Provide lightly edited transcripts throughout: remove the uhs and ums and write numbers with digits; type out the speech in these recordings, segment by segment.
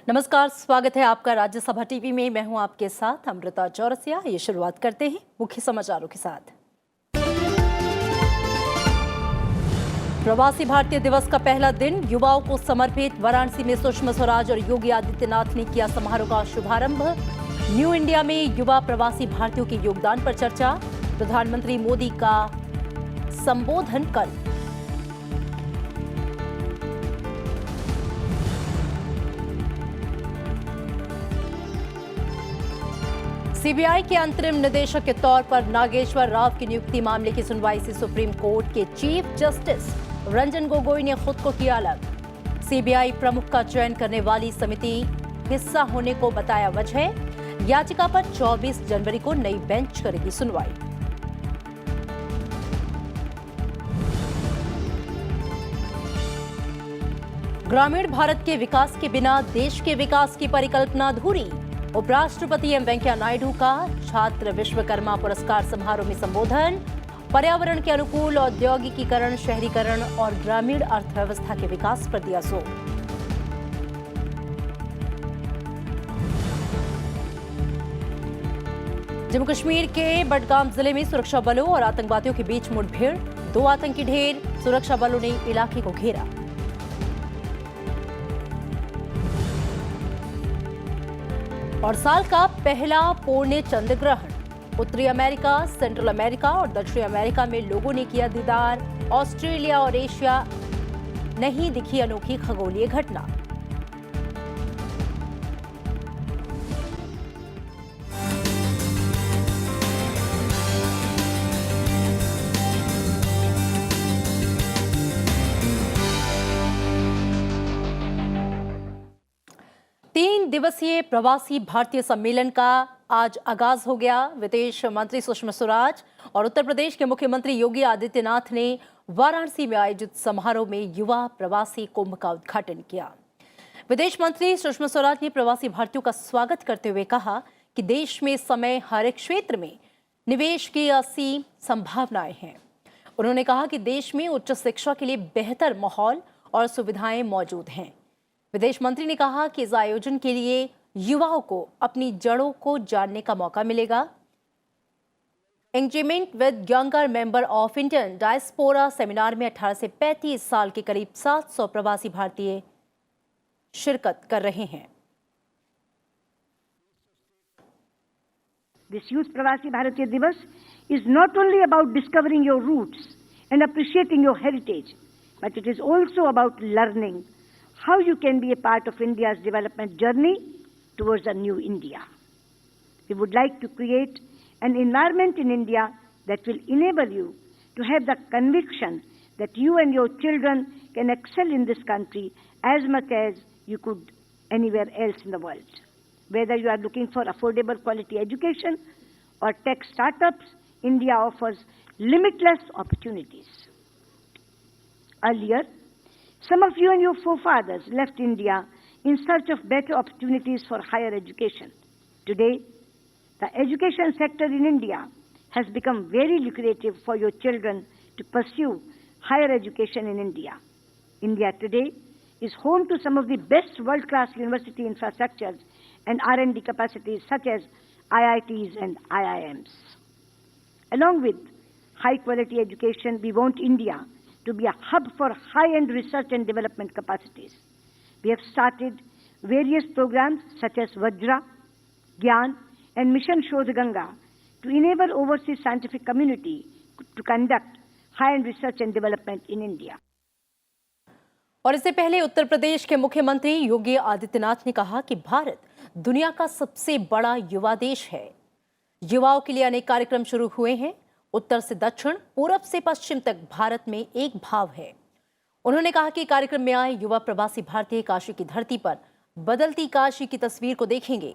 नमस्कार, स्वागत है आपका राज्यसभा टीवी में। मैं हूं आपके साथ अमृता चौरसिया। ये शुरुआत करते हैं मुख्य समाचारों के साथ। प्रवासी भारतीय दिवस का पहला दिन, युवाओं को समर्पित वाराणसी में सुषमा स्वराज और योगी आदित्यनाथ ने किया समारोह का शुभारंभ। न्यू इंडिया में युवा प्रवासी भारतीयों के योगदान पर चर्चा। प्रधानमंत्री मोदी का संबोधन कल। सीबीआई के अंतरिम निदेशक के तौर पर नागेश्वर राव की नियुक्ति मामले की सुनवाई से सुप्रीम कोर्ट के चीफ जस्टिस रंजन गोगोई ने खुद को किया अलग। सीबीआई प्रमुख का चयन करने वाली समिति हिस्सा होने को बताया वजह। याचिका पर 24 जनवरी को नई बेंच करेगी सुनवाई। ग्रामीण भारत के विकास के बिना देश के विकास की परिकल्पना अधूरी। उपराष्ट्रपति एम वेंकैया नायडू का छात्र विश्वकर्मा पुरस्कार समारोह में संबोधन। पर्यावरण के अनुकूल औद्योगिकीकरण, शहरीकरण और ग्रामीण अर्थव्यवस्था के विकास पर दिया जोर। जम्मू कश्मीर के बडगाम जिले में सुरक्षा बलों और आतंकवादियों के बीच मुठभेड़, 2 आतंकी ढेर, सुरक्षा बलों ने इलाके को घेरा। और साल का पहला पूर्ण चंद्र ग्रहण। उत्तरी अमेरिका, सेंट्रल अमेरिका और दक्षिणी अमेरिका में लोगों ने किया दीदार। ऑस्ट्रेलिया और एशिया नहीं दिखी अनोखी खगोलीय घटना। दिवसीय प्रवासी भारतीय सम्मेलन का आज आगाज हो गया। विदेश मंत्री सुषमा स्वराज और उत्तर प्रदेश के मुख्यमंत्री योगी आदित्यनाथ ने वाराणसी में आयोजित समारोह में युवा प्रवासी कुंभ का उद्घाटन किया। विदेश मंत्री सुषमा स्वराज ने प्रवासी भारतीयों का स्वागत करते हुए कहा कि देश में इस समय हर एक क्षेत्र में निवेश की असीम संभावनाएं हैं। उन्होंने कहा कि देश में उच्च शिक्षा के लिए बेहतर माहौल और सुविधाएं मौजूद हैं। विदेश मंत्री ने कहा कि इस आयोजन के लिए युवाओं को अपनी जड़ों को जानने का मौका मिलेगा। Engagement with younger member of Indian diaspora seminar में 18 से 35 साल के करीब 700 प्रवासी भारतीय शिरकत कर रहे हैं। This Youth Pravasi Bharatiya Divas is not only about discovering your roots and appreciating your heritage, but it is also about learning how you can be a part of India's development journey towards a new India. We would like to create an environment in India that will enable you to have the conviction that you and your children can excel in this country as much as you could anywhere else in the world. Whether you are looking for affordable quality education or tech startups, India offers limitless opportunities. Earlier, some of you and your forefathers left India in search of better opportunities for higher education. Today, the education sector in India has become very lucrative for your children to pursue higher education in India. India today is home to some of the best world-class university infrastructures and R&D capacities such as IITs and IIMs. Along with high-quality education, we want India to be a hub for high-end research and development capacities. We have started various programs such as Vajra, Gyan, and Mission Shodh Ganga to enable overseas scientific community to conduct high-end research and development in India. और इससे पहले उत्तर प्रदेश के मुख्यमंत्री योगी आदित्यनाथ ने कहा कि भारत दुनिया का सबसे बड़ा युवा देश है। युवाओं के लिए अनेक कार्यक्रम शुरू हुए हैं। उत्तर से दक्षिण, पूरब से पश्चिम तक भारत में एक भाव है। उन्होंने कहा कि कार्यक्रम में आए युवा प्रवासी भारतीय काशी की धरती पर बदलती काशी की तस्वीर को देखेंगे।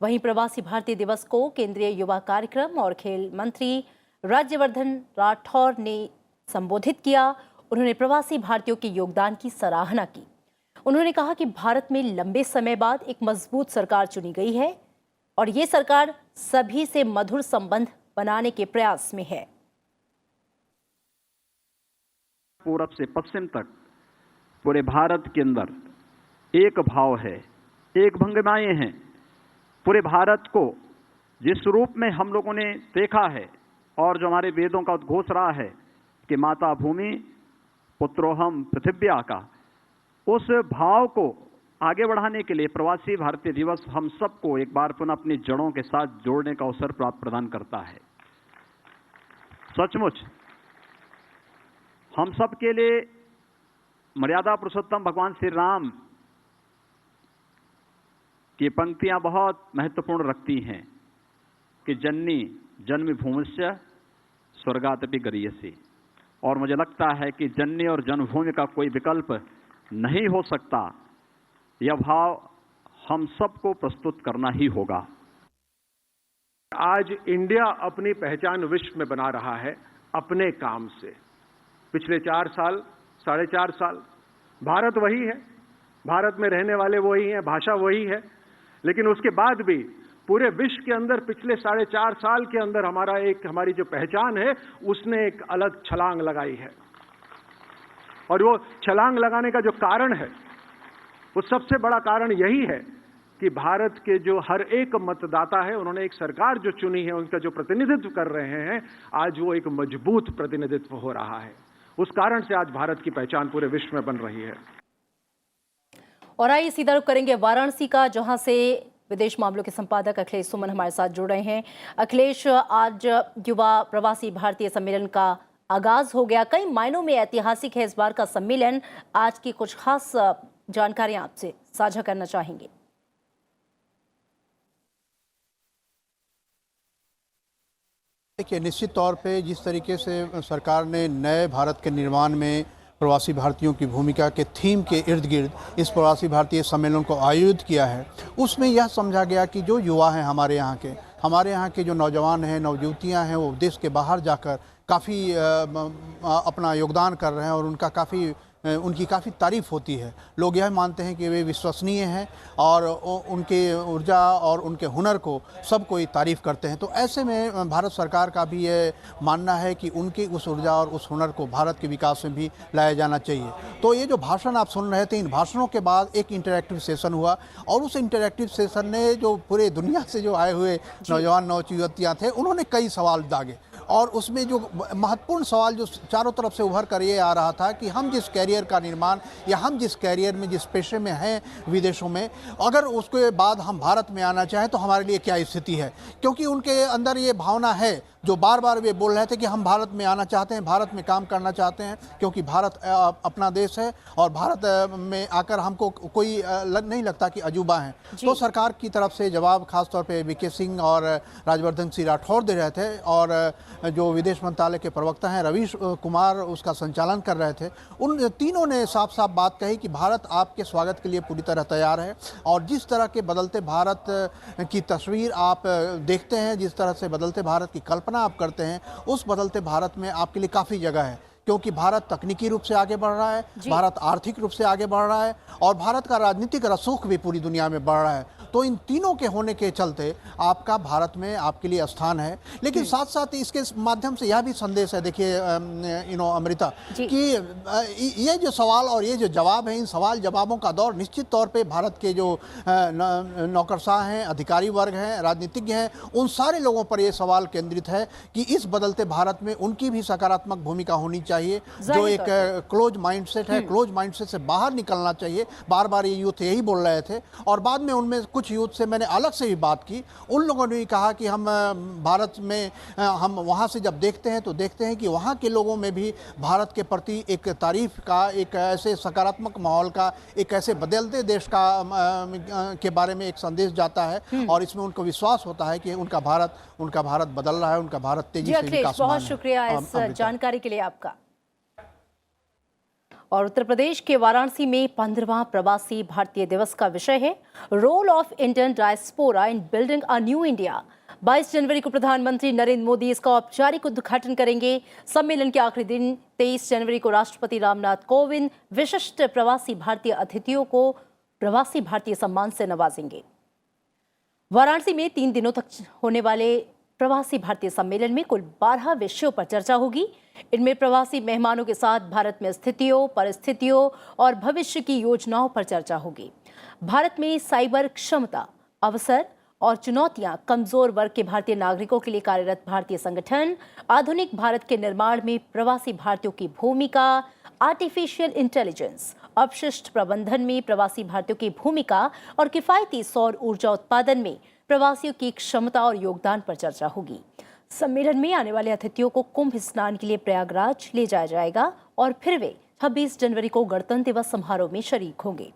वहीं प्रवासी भारतीय दिवस को केंद्रीय युवा कार्यक्रम और खेल मंत्री राज्यवर्धन राठौर ने संबोधित किया। उन्होंने प्रवासी भारतीयों के योगदान की सराहना की। उन्होंने कहा कि भारत में लंबे समय बाद एक मजबूत सरकार चुनी गई है और ये सरकार सभी से मधुर संबंध बनाने के प्रयास में है। पूरब से पश्चिम तक पूरे भारत के अंदर एक भाव है एक भंगिमाएं हैं। पूरे भारत को जिस रूप में हम लोगों ने देखा है और जो हमारे वेदों का उद्घोष रहा है कि माता भूमि पुत्रोहम पृथिव्या का, उस भाव को आगे बढ़ाने के लिए प्रवासी भारतीय दिवस हम सबको एक बार पुनः अपनी जड़ों के साथ जोड़ने का अवसर प्रदान करता है। सचमुच हम सब के लिए मर्यादा पुरुषोत्तम भगवान श्री राम की पंक्तियां बहुत महत्वपूर्ण रखती हैं कि जननी जन्मभूमिश्च स्वर्गादपि गरीयसी। और मुझे लगता है कि जननी और जन्मभूमि का कोई विकल्प नहीं हो सकता। यह भाव हम सबको प्रस्तुत करना ही होगा। आज इंडिया अपनी पहचान विश्व में बना रहा है अपने काम से। पिछले 4 साल, 4.5 साल भारत वही है, भारत में रहने वाले वही हैं, भाषा वही है, लेकिन उसके बाद भी पूरे विश्व के अंदर पिछले 4.5 साल के अंदर हमारी जो पहचान है उसने एक अलग छलांग लगाई है। और वो छलांग लगाने का जो कारण है, वो सबसे बड़ा कारण यही है कि भारत के जो हर एक मतदाता है, उन्होंने एक सरकार जो चुनी है, उनका जो प्रतिनिधित्व कर रहे हैं, आज वो एक मजबूत प्रतिनिधित्व हो रहा है। उस कारण से आज भारत की पहचान पूरे विश्व में बन रही है। और आइए सीधा रुख करेंगे वाराणसी का, जहां से विदेश मामलों के संपादक अखिलेश सुमन हमारे साथ जुड़ रहे हैं। अखिलेश, आज युवा प्रवासी भारतीय सम्मेलन का आगाज हो गया। कई मायनों में ऐतिहासिक है इस बार का सम्मेलन। आज की कुछ खास जानकारियां आपसे साझा करना चाहेंगे। देखिए, निश्चित तौर पे जिस तरीके से सरकार ने नए भारत के निर्माण में प्रवासी भारतीयों की भूमिका के थीम के इर्द गिर्द इस प्रवासी भारतीय सम्मेलन को आयोजित किया है, उसमें यह समझा गया कि जो युवा हैं हमारे यहाँ के जो नौजवान हैं, नवयुवतियाँ हैं, वो देश के बाहर जाकर काफ़ी अपना योगदान कर रहे हैं और उनकी काफ़ी तारीफ़ होती है। लोग यह मानते हैं कि वे विश्वसनीय हैं और उनके ऊर्जा और उनके हुनर को सब कोई तारीफ़ करते हैं। तो ऐसे में भारत सरकार का भी ये मानना है कि उनकी उस ऊर्जा और उस हुनर को भारत के विकास में भी लाया जाना चाहिए। तो ये जो भाषण आप सुन रहे थे, इन भाषणों के बाद एक इंटरैक्टिव सेशन हुआ और उस इंटरैक्टिव सेशन ने जो पूरे दुनिया से जो आए हुए नौजवान नौयुवतियाँ थे, उन्होंने कई सवाल दागे और उसमें जो महत्वपूर्ण सवाल जो चारों तरफ से उभर कर ये आ रहा था कि हम जिस कैरियर का निर्माण या हम जिस कैरियर में, जिस पेशे में हैं विदेशों में, अगर उसके बाद हम भारत में आना चाहें तो हमारे लिए क्या स्थिति है। क्योंकि उनके अंदर ये भावना है, जो बार बार वे बोल रहे थे कि हम भारत में आना चाहते हैं, भारत में काम करना चाहते हैं, क्योंकि भारत अपना देश है और भारत में आकर हमको कोई नहीं लगता कि अजूबा है। तो सरकार की तरफ से जवाब खासतौर पे वीके सिंह और राज्यवर्धन सिंह राठौर दे रहे थे और जो विदेश मंत्रालय के प्रवक्ता हैं रवीश कुमार उसका संचालन कर रहे थे। उन तीनों ने साफ साफ बात कही कि भारत आपके स्वागत के लिए पूरी तरह तैयार है और जिस तरह के बदलते भारत की तस्वीर आप देखते हैं, जिस तरह से बदलते भारत की कल्पना आप करते हैं, उस बदलते भारत में आपके लिए काफ़ी जगह है। क्योंकि भारत तकनीकी रूप से आगे बढ़ रहा है, भारत आर्थिक रूप से आगे बढ़ रहा है और भारत का राजनीतिक रसूख भी पूरी दुनिया में बढ़ रहा है। तो इन तीनों के होने के चलते आपका भारत में आपके लिए स्थान है। लेकिन साथ साथ इसके माध्यम से यह भी संदेश है, देखिए अमृता, कि ये जो सवाल और ये जो जवाब है, इन सवाल जवाबों का दौर निश्चित तौर पे भारत के जो नौकरशाह हैं, अधिकारी वर्ग हैं, राजनीतिज्ञ हैं, उन सारे लोगों पर ये सवाल केंद्रित है कि इस बदलते भारत में उनकी भी सकारात्मक भूमिका होनी चाहिए। जो एक क्लोज माइंडसेट है, क्लोज माइंडसेट से बाहर निकलना चाहिए। बार बार ये यूथ यही बोल रहे थे और बाद में उनमें कुछ यूथ से मैंने अलग से भी बात की। उन लोगों ने भी कहा कि हम भारत में हम वहाँ से जब देखते हैं तो देखते हैं कि वहाँ के लोगों में भी भारत के प्रति एक तारीफ का, एक ऐसे सकारात्मक माहौल का, एक ऐसे बदलते देश का के बारे में एक संदेश जाता है और इसमें उनको विश्वास होता है कि उनका भारत बदल रहा है, उनका भारत तेजी से विकास। बहुत शुक्रिया इस जानकारी के लिए आपका। और उत्तर प्रदेश के वाराणसी में 15वां प्रवासी भारतीय दिवस का विषय है role of Indian diaspora in building a new India. 22 जनवरी को प्रधानमंत्री नरेंद्र मोदी इसका औपचारिक उद्घाटन करेंगे। सम्मेलन के आखिरी दिन 23 जनवरी को राष्ट्रपति रामनाथ कोविंद विशिष्ट प्रवासी भारतीय अतिथियों को प्रवासी भारतीय सम्मान से नवाजेंगे। वाराणसी में 3 दिनों तक होने वाले प्रवासी भारतीय सम्मेलन में कुल 12 विषयों पर चर्चा होगी। इनमें प्रवासी मेहमानों के साथ भारत में स्थितियों, परिस्थितियों और भविष्य की योजनाओं पर चर्चा होगी। भारत में साइबर क्षमता, अवसर और चुनौतियां, कमजोर वर्ग के भारतीय नागरिकों के लिए कार्यरत भारतीय संगठन, आधुनिक भारत के निर्माण में प्रवासी भारतीयों की भूमिका, आर्टिफिशियल इंटेलिजेंस, अपशिष्ट प्रबंधन में प्रवासी भारतीयों की भूमिका और किफायती सौर ऊर्जा उत्पादन में प्रवासियों की क्षमता और योगदान पर चर्चा होगी। सम्मेलन में आने वाले अतिथियों को कुंभ स्नान के लिए प्रयागराज ले जाया जाएगा और फिर वे 26 जनवरी को गणतंत्र दिवस समारोह में शरीक होंगे।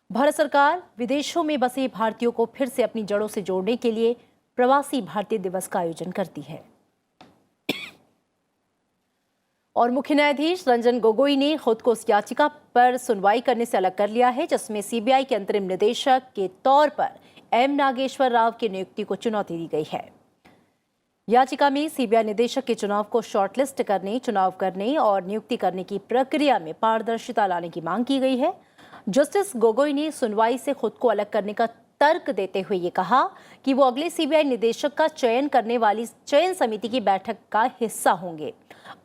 भारत सरकार विदेशों में बसे भारतीयों को फिर से अपनी जड़ों से जोड़ने के लिए प्रवासी भारतीय दिवस का आयोजन करती है। और मुख्य न्यायाधीश रंजन गोगोई ने खुद को उस याचिका पर सुनवाई करने से अलग कर लिया है जिसमें सीबीआई के अंतरिम निदेशक के तौर पर एम नागेश्वर राव की नियुक्ति को चुनौती दी गई है। याचिका में सीबीआई निदेशक के चुनाव को शॉर्टलिस्ट करने, चुनाव करने और नियुक्ति करने की प्रक्रिया में पारदर्शिता लाने की मांग की गई है। जस्टिस गोगोई ने सुनवाई से खुद को अलग करने का तर्क देते हुए ये कहा कि वो अगले सीबीआई निदेशक का चयन करने वाली चयन समिति की बैठक का हिस्सा होंगे।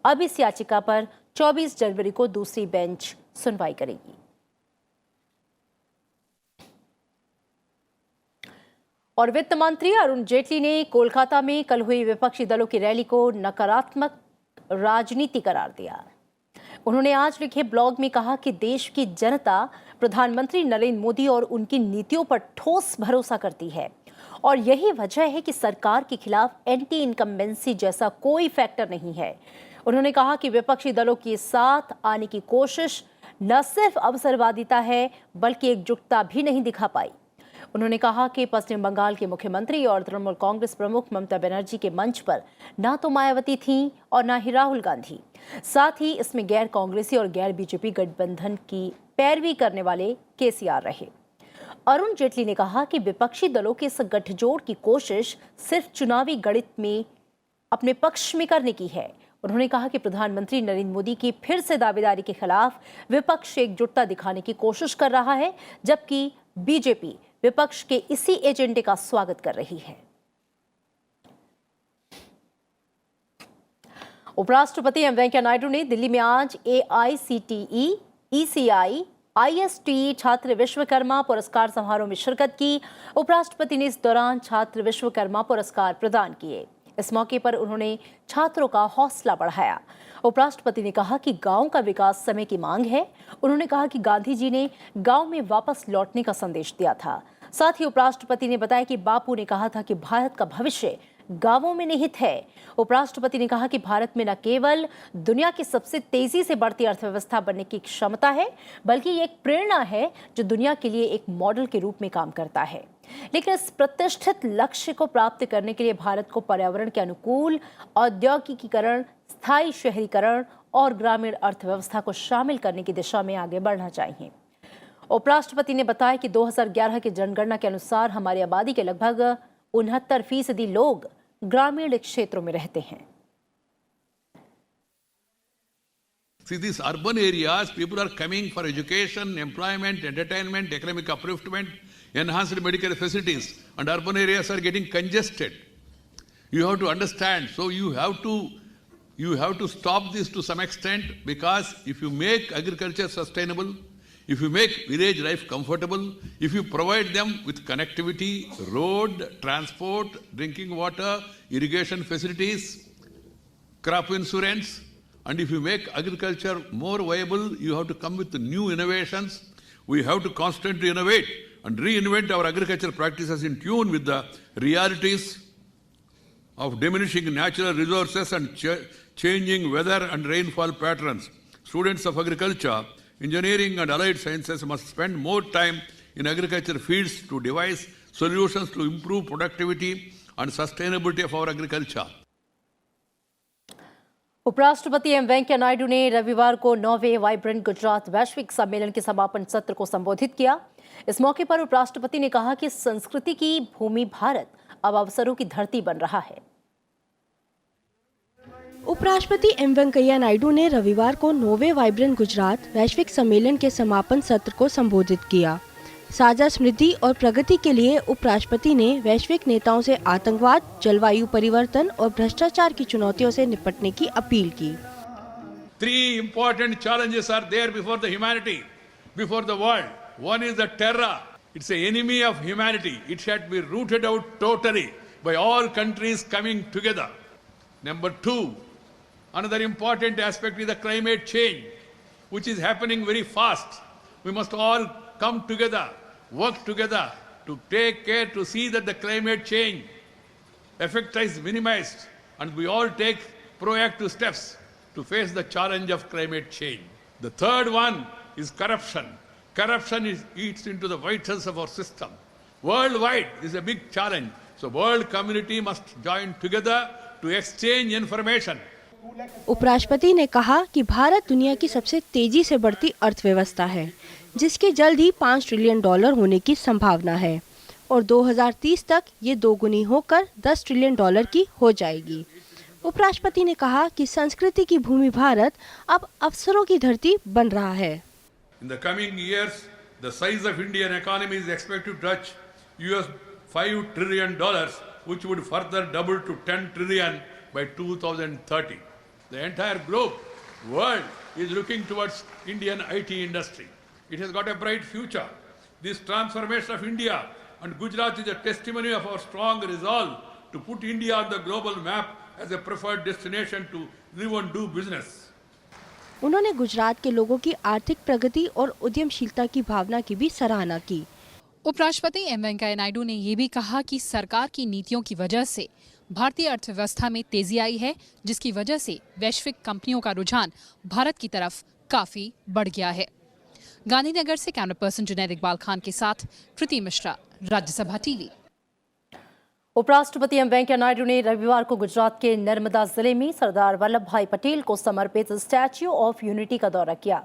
अब इस याचिका पर 24 जनवरी को दूसरी बेंच सुनवाई करेगी। और वित्त मंत्री अरुण जेटली ने कोलकाता में कल हुई विपक्षी दलों की रैली को नकारात्मक राजनीति करार दिया। उन्होंने आज लिखे ब्लॉग में कहा कि देश की जनता प्रधानमंत्री नरेंद्र मोदी और उनकी नीतियों पर ठोस भरोसा करती है और यही वजह है कि सरकार के खिलाफ एंटी इनकम्बेंसी जैसा कोई फैक्टर नहीं है। उन्होंने कहा कि विपक्षी दलों के साथ आने की कोशिश न सिर्फ अवसरवादिता है बल्कि एकजुटता भी नहीं दिखा पाई। उन्होंने कहा कि पश्चिम बंगाल के मुख्यमंत्री और तृणमूल कांग्रेस प्रमुख ममता बनर्जी के मंच पर ना तो मायावती थीं और ना ही राहुल गांधी। साथ ही इसमें गैर कांग्रेसी और गैर बीजेपी गठबंधन की पैरवी करने वाले केसीआर रहे। अरुण जेटली ने कहा कि विपक्षी दलों के इस गठजोड़ की कोशिश सिर्फ चुनावी गणित में अपने पक्ष में करने की है। उन्होंने कहा कि प्रधानमंत्री नरेंद्र मोदी की फिर से दावेदारी के खिलाफ विपक्ष एकजुटता दिखाने की कोशिश कर रहा है, जबकि बीजेपी विपक्ष के इसी एजेंडे का स्वागत कर रही है। उपराष्ट्रपति एम वेंकैया नायडू ने दिल्ली में आज AICTE, ECI, ISTE छात्र विश्वकर्मा पुरस्कार समारोह में शिरकत की। उपराष्ट्रपति ने इस दौरान छात्र विश्वकर्मा पुरस्कार प्रदान किए। इस मौके पर उन्होंने छात्रों का हौसला बढ़ाया। उपराष्ट्रपति ने कहा कि गांव का विकास समय की मांग है। उन्होंने कहा कि गांधी जी ने गांव में वापस लौटने का संदेश दिया था। साथ ही उपराष्ट्रपति ने बताया कि बापू ने कहा था कि भारत का भविष्य गांवों में निहित है। उपराष्ट्रपति ने कहा कि भारत में न केवल दुनिया की सबसे तेजी से बढ़ती अर्थव्यवस्था बनने की क्षमता है, बल्कि ये एक प्रेरणा है जो दुनिया के लिए एक मॉडल के रूप में काम करता है। लेकिन इस प्रतिष्ठित लक्ष्य को प्राप्त करने के लिए भारत को पर्यावरण के अनुकूल औद्योगिकीकरण, स्थायी शहरीकरण और ग्रामीण अर्थव्यवस्था को शामिल करने की दिशा में आगे बढ़ना चाहिए। उपराष्ट्रपति ने बताया कि 2011 की जनगणना के अनुसार हमारी आबादी के लगभग 69% लोग ग्रामीण क्षेत्रों में रहते हैं। See, these urban areas, people are coming for education, employment, entertainment, economic upliftment, enhanced medical facilities, and urban areas are getting congested. You have to understand. So you have to stop this to some extent, because if you make agriculture sustainable, if you make village life comfortable, if you provide them with connectivity, road, transport, drinking water, irrigation facilities, crop insurance, and if you make agriculture more viable, you have to come with new innovations. We have to constantly innovate and reinvent our agricultural practices in tune with the realities of diminishing natural resources and changing weather and rainfall patterns. Students of agriculture, engineering and allied sciences must spend more time in agriculture fields to devise solutions to improve productivity and sustainability of our agriculture. उपराष्ट्रपति M Venkaiah Naidu ने रविवार को 9वें vibrant Gujarat वैश्विक सम्मेलन के समापन सत्र को संबोधित किया। इस मौके पर उपराष्ट्रपति ने कहा कि संस्कृति की भूमि भारत अब अवसरों की धरती बन रहा है। उपराष्ट्रपति एम वेंकैया नायडू ने रविवार को 9वें वाइब्रेंट गुजरात वैश्विक सम्मेलन के समापन सत्र को संबोधित किया। साझा समृद्धि और प्रगति के लिए उपराष्ट्रपति ने वैश्विक नेताओं से आतंकवाद, जलवायु परिवर्तन और भ्रष्टाचार की चुनौतियों से निपटने की अपील की। 3 important challenges are there before the humanity, before the world. One is the terror. It's an enemy of humanity. It should be rooted out totally by all countries coming together. Number 2, another important aspect is the climate change, which is happening very fast. We must all come together, work together to take care to see that the climate change effect is minimized and we all take proactive steps to face the challenge of climate change. The third one is corruption. Corruption eats into the vitals of our system. Worldwide, this is a big challenge. So world community must join together to exchange information. उपराष्ट्रपति ने कहा कि भारत दुनिया की सबसे तेजी से बढ़ती अर्थव्यवस्था है, जिसके जल्द ही $5 ट्रिलियन होने की संभावना है और 2030 तक ये दोगुनी होकर $10 ट्रिलियन की हो जाएगी। उपराष्ट्रपति ने कहा कि संस्कृति की भूमि भारत अब अवसरों की धरती बन रहा है। In the coming years, the size of Indian economy is expected to touch $5 trillion, which would further double to $10 trillion by 2030. The entire globe, world, is looking towards Indian IT industry. It has got a bright future. This transformation of India and Gujarat is a testimony of our strong resolve to put India on the global map as a preferred destination to live and do business. उन्होंने गुजरात के लोगों की आर्थिक प्रगति और उद्यमशीलता की भावना की भी सराहना की। उपराष्ट्रपति एम वेंकैया नायडू ने ये भी कहा कि सरकार की नीतियों की वजह से भारतीय अर्थव्यवस्था में तेजी आई है, जिसकी वजह से वैश्विक कंपनियों का रुझान भारत की तरफ काफी बढ़ गया है। गांधीनगर से कैमरा पर्सन जुनैद इकबाल खान के साथ कृति मिश्रा, राज्यसभा टीवी। उपराष्ट्रपति एम वेंकैया नायडू ने रविवार को गुजरात के नर्मदा जिले में सरदार वल्लभ भाई पटेल को समर्पित स्टैच्यू ऑफ यूनिटी का दौरा किया।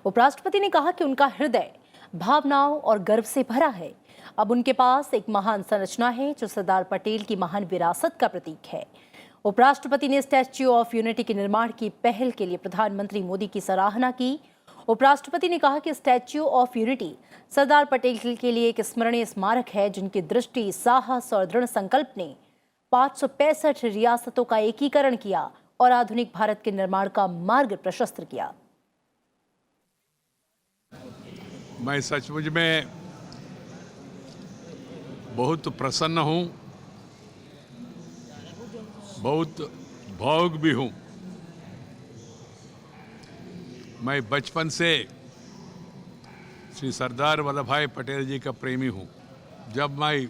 उपराष्ट्रपति ने कहा कि उनका हृदय भावनाओं और गर्व से भरा है। अब उनके पास एक महान संरचना है जो सरदार पटेल की महान विरासत का प्रतीक है। उपराष्ट्रपति ने स्टैच्यू ऑफ यूनिटी के निर्माण की पहल के लिए प्रधानमंत्री मोदी की सराहना की। उपराष्ट्रपति ने कहा कि statue of unity Sardar Patel के लिए एक स्मरणीय स्मारक है, जिनकी दृष्टि, साहस और दृढ़ संकल्प ने 565 रियासतों का एकीकरण किया और आधुनिक भारत के निर्माण का मार्ग प्रशस्त किया। मैं सचमुच में बहुत प्रसन्न हूं, बहुत भावुक भी हूं। मैं बचपन से श्री सरदार वल्लभ भाई पटेल जी का प्रेमी हूं। जब मैं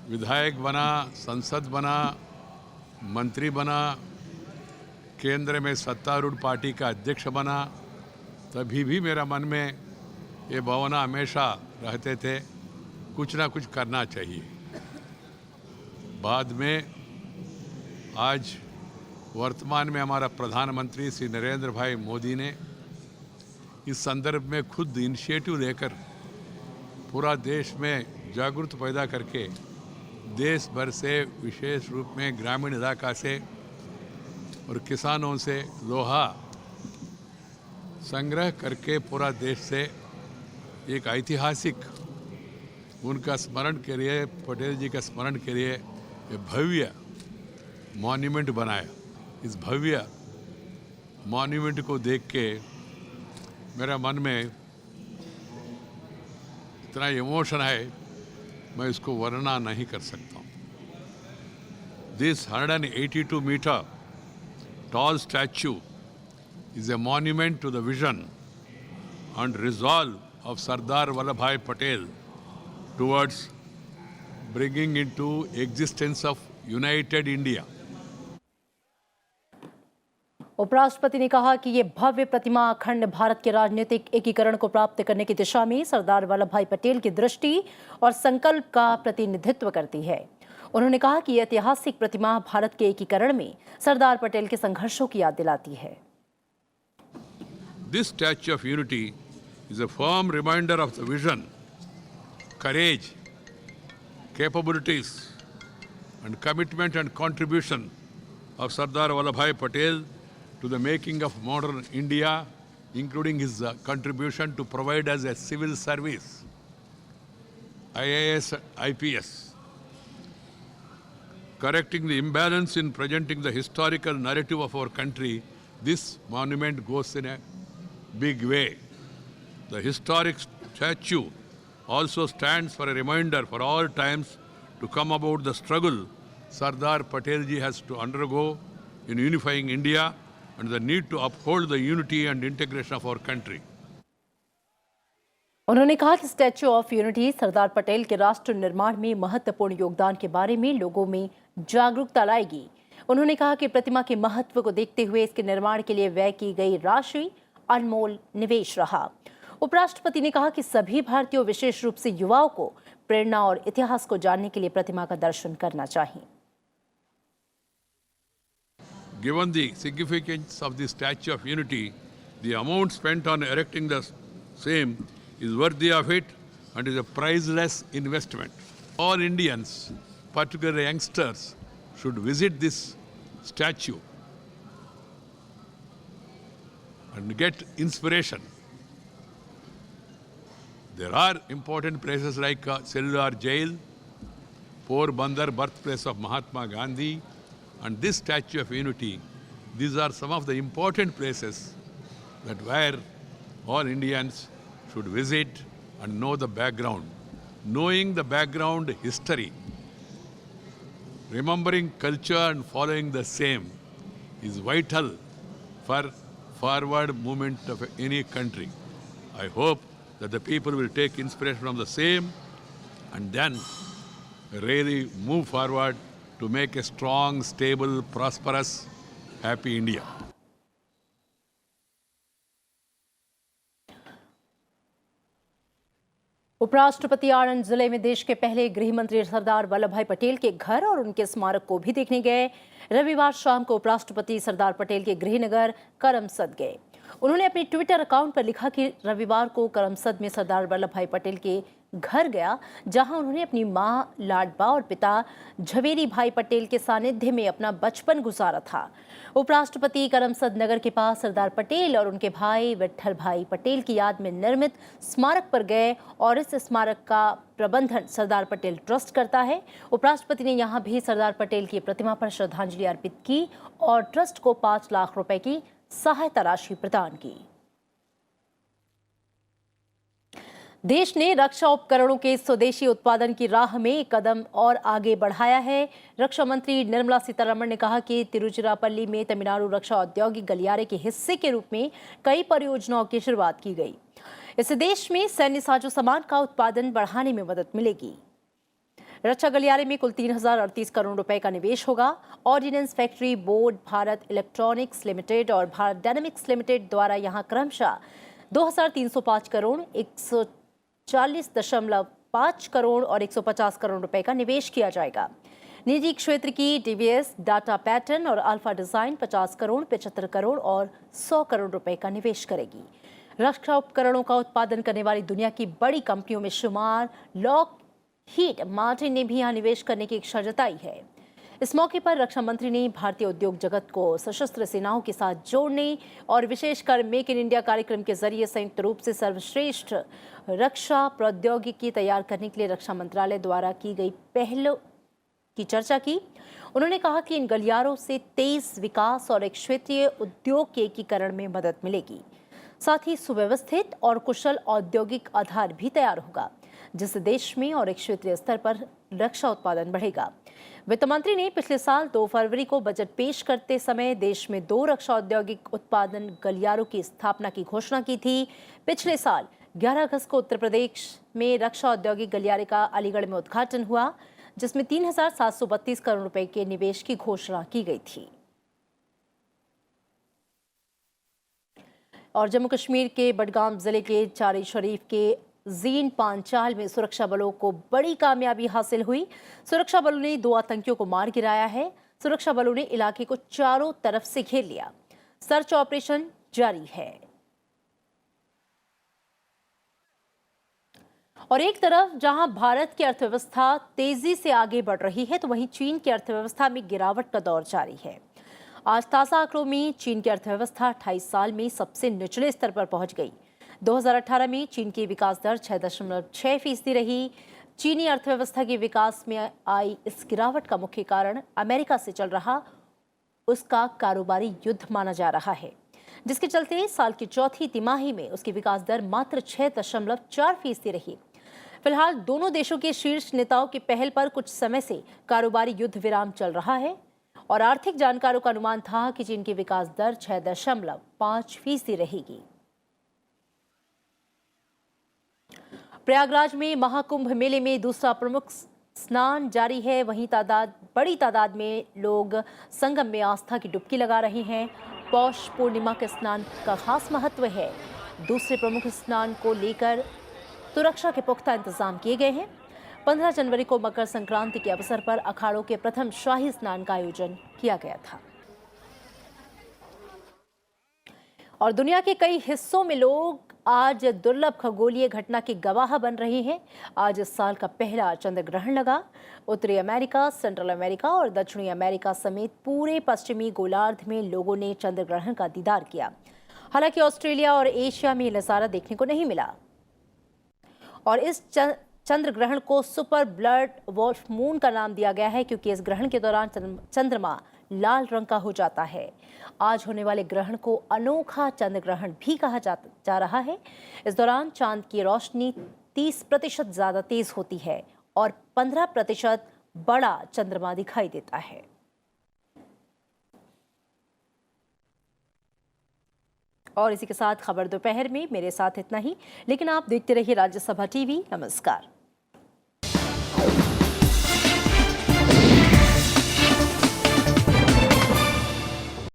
विधायक बना, संसद बना, मंत्री बना, केंद्र में सत्तारूढ़ पार्टी का अध्यक्ष बना, तभी भी मेरा मन में ये भावना हमेशा रहते थे, कुछ ना कुछ करना चाहिए। बाद में आज वर्तमान में हमारा प्रधानमंत्री श्री नरेंद्र भाई मोदी ने इस संदर्भ में खुद इनिशिएटिव लेकर पूरा देश में जागरूकता पैदा करके देश भर से, विशेष रूप में ग्रामीण इलाका से और किसानों से लोहा संग्रह करके पूरा देश से एक ऐतिहासिक उनका स्मरण के लिए, पटेल जी का स्मरण के लिए एक भव्य मॉन्यूमेंट बनाया। इस भव्य मॉन्यूमेंट को देख के मेरा मन में इतना इमोशन है, मैं इसको वर्णना नहीं कर सकता हूँ। This 182 meter tall statue is a monument to the vision and resolve of Sardar Vallabhbhai Patel towards bringing into existence of United India. उपराष्ट्रपति ने कहा कि ये भव्य प्रतिमा अखंड भारत के राजनीतिक एकीकरण को प्राप्त करने की दिशा में सरदार वल्लभ भाई पटेल की दृष्टि और संकल्प का प्रतिनिधित्व करती है। उन्होंने कहा कि यह ऐतिहासिक प्रतिमा भारत के एकीकरण में सरदार पटेल के संघर्षों की याद दिलाती है। This Statue of Unity is a firm reminder of the vision, courage, capabilities and commitment and contribution of Sardar Vallabhbhai Patel to the making of modern India including his contribution to provide us a civil service, IAS, IPS, correcting the imbalance in presenting the historical narrative of our country. This monument goes in a big way. The historic statue also stands for a reminder for all times to come about the struggle Sardar Patel ji has to undergo in unifying India and the need to uphold the unity and integration of our country. उन्होंने कहा कि statue of unity Sardar Patel के राष्ट्र निर्माण में महत्वपूर्ण योगदान के बारे में लोगों में जागरूकता लाएगी। उन्होंने कहा कि प्रतिमा के महत्व को देखते हुए इसके निर्माण के लिए व्यय की गई राशि अनमोल निवेश रहा। उपराष्ट्रपति ने कहा कि सभी भारतीयों, विशेष रूप से युवाओं को प्रेरणा और इतिहास को जानने के लिए प्रतिमा का दर्शन करना चाहिए। Given the significance of the Statue of Unity, the amount spent on erecting the same is worthy of it and is a priceless investment. All Indians, particularly youngsters, should visit this statue and get inspiration. There are important places like Cellular Jail, Porbandar, birthplace of Mahatma Gandhi, and this Statue of Unity. These are some of the important places that where all Indians should visit and know the background. Knowing the background history, remembering culture and following the same is vital for forward movement of any country. I hope that the people will take inspiration from the same and then really move forward to make a strong, stable, prosperous, happy India. उपराष्ट्रपति आणंद जिले में देश के पहले गृह मंत्री सरदार वल्लभ भाई पटेल के घर और उनके स्मारक को भी देखने गए। रविवार शाम को उपराष्ट्रपति सरदार पटेल के गृहनगर करमसद गए। उन्होंने अपने ट्विटर अकाउंट पर लिखा कि रविवार को करमसद में सरदार वल्लभ भाई पटेल के घर गया, जहां उन्होंने अपनी मां लाडबा और पिता झवेरी भाई पटेल के सानिध्य में अपना बचपन गुजारा था। उपराष्ट्रपति करमसद नगर के पास सरदार पटेल और उनके भाई विट्ठल भाई पटेल की याद में निर्मित स्मारक पर गए और इस स्मारक का प्रबंधन सरदार पटेल ट्रस्ट करता है। उपराष्ट्रपति ने यहां भी सरदार पटेल की प्रतिमा पर श्रद्धांजलि अर्पित की और ट्रस्ट को 5 लाख रुपए की सहायता राशि प्रदान की। देश ने रक्षा उपकरणों के स्वदेशी उत्पादन की राह में एक कदम और आगे बढ़ाया है। रक्षा मंत्री निर्मला सीतारमण ने कहा कि तिरुचिरापल्ली में तमिलनाडु रक्षा औद्योगिक गलियारे के हिस्से के रूप में कई परियोजनाओं की शुरुआत की गई। इससे देश में सैन्य साजो सामान का उत्पादन बढ़ाने में मदद मिलेगी। रक्षा गलियारे में कुल 3038 करोड़ रुपए का निवेश होगा। Ordnance factory board, Bharat electronics limited और भारत डायनेमिक्स लिमिटेड द्वारा यहां क्रमशः 2305 करोड़, 140.5 करोड़ और 150 करोड़ रुपए का निवेश किया जाएगा। निजी क्षेत्र की टीवीएस, डाटा पैटर्न और अल्फा डिजाइन 50 करोड़, 75 करोड़ और 100 करोड़ रुपए का निवेश करेगी। रक्षा उपकरणों का उत्पादन करने वाली दुनिया की बड़ी कंपनियों में शुमार लॉकहीड मार्टिन ने भी यहां निवेश करने की इच्छा जताई है। इस मौके पर रक्षा मंत्री ने भारतीय उद्योग जगत को सशस्त्र सेनाओं के साथ जोड़ने और विशेषकर मेक इन इंडिया कार्यक्रम के जरिए संयुक्त रूप से सर्वश्रेष्ठ रक्षा प्रौद्योगिकी तैयार करने के लिए रक्षा मंत्रालय द्वारा की गई पहलों की चर्चा की। उन्होंने कहा कि इन गलियारों से तेज विकास और एक क्षेत्रीय उद्योग के एकीकरण में मदद मिलेगी। साथ ही सुव्यवस्थित और कुशल औद्योगिक आधार भी तैयार होगा, जिससे देश में और एक क्षेत्रीय स्तर पर रक्षा उत्पादन बढ़ेगा। वित्त मंत्री ने पिछले साल 2 फरवरी को बजट पेश करते समय देश में 2 रक्षा औद्योगिक उत्पादन गलियारों की स्थापना की घोषणा की थी। पिछले साल 11 अगस्त को उत्तर प्रदेश में रक्षा औद्योगिक गलियारे का अलीगढ़ में उद्घाटन हुआ, जिसमें 3732 करोड़ रुपए के निवेश की घोषणा की गई थी। और जम्मू कश्मीर के बडगाम जिले के चारी शरीफ के जीन पांचाल में सुरक्षा बलों को बड़ी कामयाबी हासिल हुई। सुरक्षा बलों ने 2 आतंकियों को मार गिराया है। सुरक्षा बलों ने इलाके को चारों तरफ से घेर लिया। सर्च ऑपरेशन जारी है। और एक तरफ जहां भारत की अर्थव्यवस्था तेजी से आगे बढ़ रही है, तो वहीं चीन की अर्थव्यवस्था में गिरावट का दौर जारी है। आज ताज़ा आंकड़ों में चीन की अर्थव्यवस्था 28 साल में सबसे निचले स्तर पर पहुंच गई। 2018 में चीन की विकास दर 6.6% रही। चीनी अर्थव्यवस्था के विकास में आई इस गिरावट का मुख्य कारण अमेरिका से चल रहा उसका कारोबारी युद्ध माना जा रहा है, जिसके चलते साल की चौथी तिमाही में उसकी विकास दर मात्र 6.4% रही। फिलहाल दोनों देशों के शीर्ष नेताओं की पहल पर कुछ समय से कारोबारी युद्ध विराम चल रहा है और आर्थिक जानकारों का अनुमान था कि चीन की विकास दर 6.5% रहेगी। प्रयागराज में महाकुंभ मेले में दूसरा प्रमुख स्नान जारी है। वहीं बड़ी तादाद में लोग संगम में आस्था की डुबकी लगा रहे हैं। पौष पूर्णिमा के स्नान का खास महत्व है। दूसरे प्रमुख स्नान को लेकर सुरक्षा के पुख्ता इंतजाम किए गए हैं। 15 जनवरी को मकर संक्रांति के अवसर पर अखाड़ों के प्रथम शाही स्नान का आयोजन किया गया था। और दुनिया के कई हिस्सों में लोग आज दुर्लभ खगोलीय घटना के गवाह बन रहे हैं। आज इस साल का पहला चंद्र ग्रहण लगा। उत्तरी अमेरिका, सेंट्रल अमेरिका और दक्षिणी अमेरिका समेत पूरे पश्चिमी गोलार्ध में लोगों ने चंद्र ग्रहण का दीदार किया। हालांकि ऑस्ट्रेलिया और एशिया में नज़ारा देखने को नहीं मिला और इस चंद्र ग्रहण को सुपर ब्लड वॉल्फ मून का नाम दिया गया है, क्योंकि इस ग्रहण के दौरान चंद्रमा लाल रंग का हो जाता है। आज होने वाले ग्रहण को अनोखा चंद्र ग्रहण भी कहा जा रहा है। इस दौरान चांद की रोशनी 30% ज्यादा तेज होती है और 15% बड़ा चंद्रमा दिखाई देता है। और इसी के साथ खबर दोपहर में मेरे साथ इतना ही, लेकिन आप देखते रहिए राज्यसभा टीवी। नमस्कार।